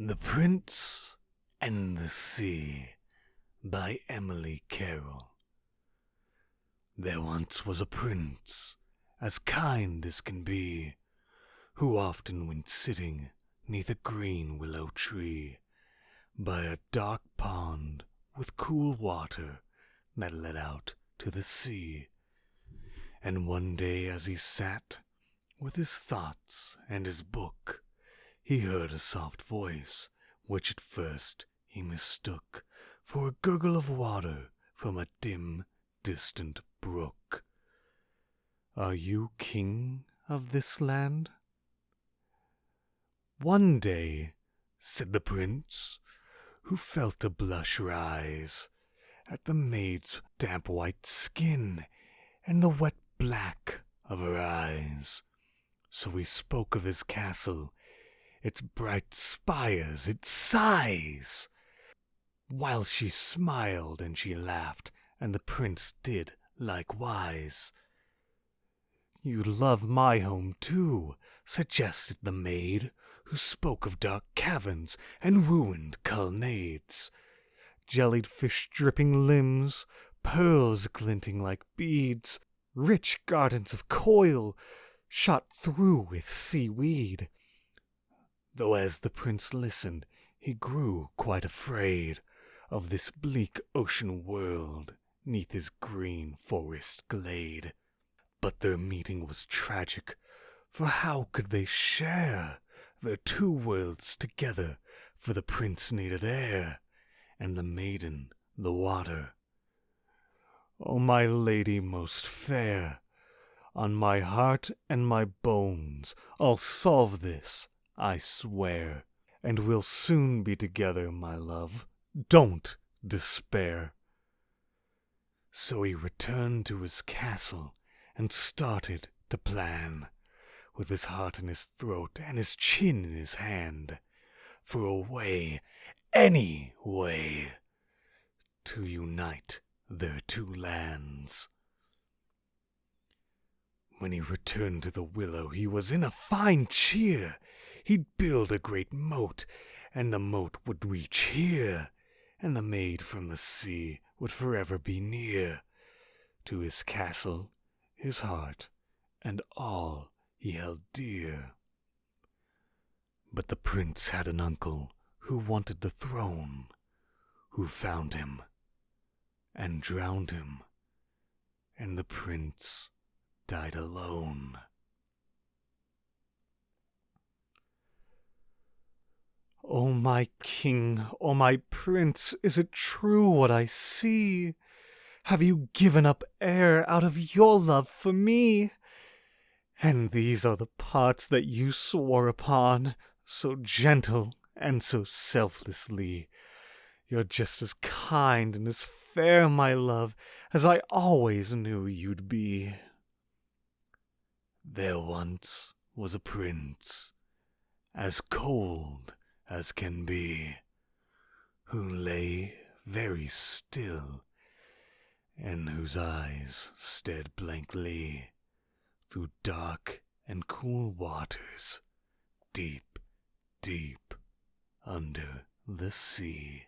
The Prince and the Sea by Emily Carroll. There once was a prince, as kind as can be, who often went sitting 'neath a green willow tree, by a dark pond with cool water that led out to the sea. And one day as he sat, with his thoughts and his book, he heard a soft voice, which at first he mistook for a gurgle of water from a dim, distant brook. "Are you king of this land?" "One day," said the prince, who felt a blush rise at the maid's damp white skin and the wet black of her eyes. So he spoke of his castle, its bright spires, its sighs, while she smiled and she laughed, and the prince did likewise. "You love my home too," suggested the maid, who spoke of dark caverns and ruined colonnades, jellied fish dripping limbs, pearls glinting like beads, rich gardens of coil shot through with seaweed. Though as the prince listened, he grew quite afraid of this bleak ocean world 'neath his green forest glade. But their meeting was tragic, for how could they share their two worlds together? For the prince needed air, and the maiden the water. "O my lady most fair, on my heart and my bones I'll solve this, I swear, and we'll soon be together, my love. Don't despair." So he returned to his castle and started to plan, with his heart in his throat and his chin in his hand, for a way, any way, to unite their two lands. When he returned to the willow, he was in a fine cheer. He'd build a great moat, and the moat would reach here, and the maid from the sea would forever be near to his castle, his heart, and all he held dear. But the prince had an uncle who wanted the throne, who found him and drowned him, and the prince died alone. "O my king, O my prince, is it true what I see? Have you given up air out of your love for me? And these are the parts that you swore upon, so gentle and so selflessly. You're just as kind and as fair, my love, as I always knew you'd be." There once was a prince, as cold as can be, who lay very still, and whose eyes stared blankly through dark and cool waters, deep, deep under the sea.